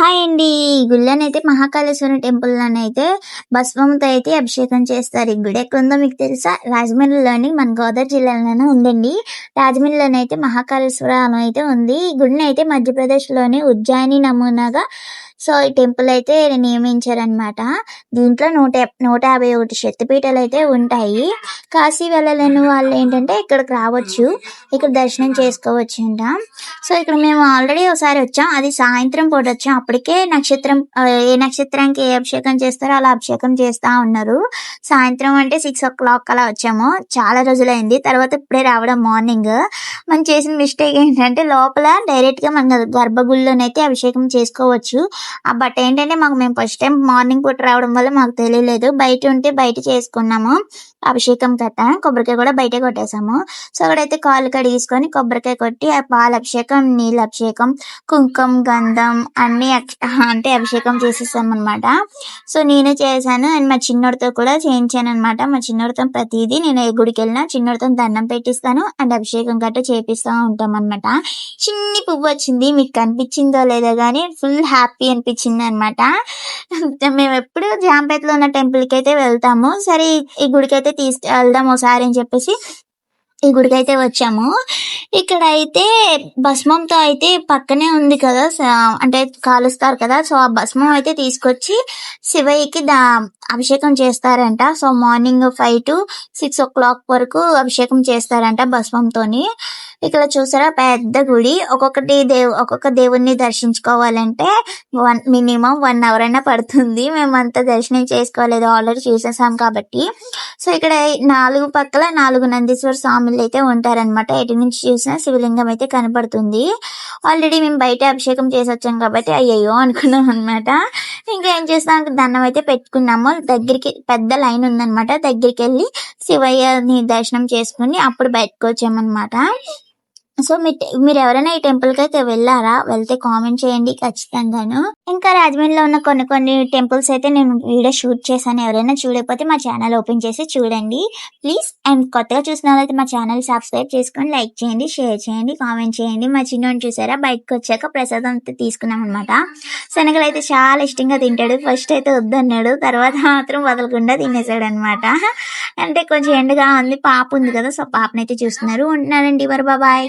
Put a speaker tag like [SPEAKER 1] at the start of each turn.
[SPEAKER 1] Hi అండి. ఈ గుళ్ళోనైతే మహాకాళేశ్వరం టెంపుల్‌లోనైతే భస్మంతో అయితే అభిషేకం చేస్తారు. ఈ గుడి ఎక్కడుందో మీకు తెలుసా? రాజమండ్రిలోని మన గోదావరి జిల్లాలోనే ఉందండి. రాజమండ్రిలోనైతే మహాకాళేశ్వర ఆలయం అయితే ఉంది. ఈ గుడిని అయితే మధ్యప్రదేశ్‌లోని ఉజ్జయిని నమూనాగా ఈ టెంపుల్ అయితే నియమించారనమాట. దీంట్లో 151 శక్తిపీఠాలయితే ఉంటాయి. కాశీ వెళ్ళలేని వాళ్ళేంటంటే ఇక్కడికి రావచ్చు. ఇక్కడ దర్శనం చేసుకోవచ్చంట. ఇక్కడ మేము ఆల్రెడీ ఒకసారి వచ్చాం. అది సాయంత్రం పూట వచ్చాం. అప్పటికే ఏ నక్షత్రానికి ఏ అభిషేకం చేస్తారో అలా అభిషేకం చేస్తా ఉన్నారు. సాయంత్రం అంటే 6:00 అలా వచ్చాము. చాలా రోజులైంది. తర్వాత ఇప్పుడే రావడం మార్నింగ్. మనం చేసిన మిస్టేక్ ఏంటంటే లోపల డైరెక్ట్‌గా మన గర్భగుడిలోనైతే అభిషేకం చేసుకోవచ్చు. బట్ ఏంటంటే మేము ఫస్ట్ టైం మార్నింగ్ పూట రావడం వల్ల మాకు తెలియలేదు. బయట ఉంటే బయట చేసుకున్నాము అభిషేకం గట్టా. కొబ్బరికాయ కూడా బయటే కొట్టేసాము. అక్కడైతే కాళ్ళు కడిగేసుకొని కొబ్బరికాయ కొట్టి ఆ పాలభిషేకం, నీళ్ళభిషేకం, కుంకుమ, గంధం అన్నీ అంటే అభిషేకం చేసేసామనమాట. నేను చేశాను అండ్ మా చిన్నోడితో కూడా చేయించాననమాట. మా చిన్నోడితో ప్రతిదీ నేను ఏ గుడికెళ్ళినా చిన్నోడితో దండం పెట్టిస్తాను అండ్ అభిషేకం గట్టా చేపిస్తా ఉంటామనమాట. చిన్ని పువ్వు వచ్చింది. మీకు కనిపించిందో లేదో గానీ ఫుల్ హ్యాపీ అనిపించిందనమాట. మేమెప్పుడు జాంపేటలో ఉన్న టెంపుల్‌కి అయితే వెళ్తాము. సరే ఈ గుడికైతే తీసుకెళ్దాం ఒకసారి అని చెప్పేసి ఈ గుడికైతే వచ్చాము. ఇక్కడైతే భస్మంతో అయితే పక్కనే ఉంది కదా, అంటే కాలుస్తారు కదా. ఆ భస్మం అయితే తీసుకొచ్చి శివయ్యకి అభిషేకం చేస్తారంట. మార్నింగ్ 5 to 6 వరకు అభిషేకం చేస్తారంట భస్మంతోని. ఇక్కడ చూసారా పెద్ద గుడి. ఒక్కొక్క దేవుణ్ణి దర్శించుకోవాలంటే మినిమం 1 hour అయినా పడుతుంది. మేమంతా దర్శనం చేసుకోలేదు, ఆల్రెడీ చూసేసాం కాబట్టి. ఇక్కడ 4 పక్కల 4 నందీశ్వర స్వాములు అయితే ఉంటారనమాట. ఎటు నుంచి చూసినా శివలింగం అయితే కనపడుతుంది. ఆల్రెడీ మేము బయట అభిషేకం చేసి వచ్చాం కాబట్టి అయ్యయ్యో అనుకున్నాం అనమాట. ఇంకా ఏం చేస్తాం, దండం అయితే పెట్టుకున్నాము. దగ్గరికి పెద్ద లైన్ ఉందనమాట. దగ్గరికి వెళ్ళి శివయ్యని దర్శనం చేసుకుని అప్పుడు బయటకు వచ్చామన్నమాట. మీరు ఎవరైనా ఈ టెంపుల్కి అయితే వెళ్ళారా? వెళ్తే కామెంట్ చేయండి ఖచ్చితంగాను. ఇంకా రాజమండ్రిలో ఉన్న కొన్ని టెంపుల్స్ అయితే నేను వీడియో షూట్ చేశాను. ఎవరైనా చూడకపోతే మా ఛానల్ ఓపెన్ చేసి చూడండి ప్లీజ్. అండ్ కొత్తగా చూసిన వాళ్ళైతే మా ఛానల్ సబ్స్క్రైబ్ చేసుకొని లైక్ చేయండి, షేర్ చేయండి, కామెంట్ చేయండి. మా చిన్నోని చూసారా, బయటకు వచ్చాక ప్రసాదం తీసుకున్నాం అనమాట. శనగలు అయితే చాలా ఇష్టంగా తింటాడు. ఫస్ట్ అయితే వద్దన్నాడు, తర్వాత మాత్రం వదలకుండా తినేసాడు అనమాట. అంటే కొంచెం ఎండగా ఉంది, పాప ఉంది కదా, పాపనైతే చూస్తున్నారు. ఉంటున్నానండి, బాయ్.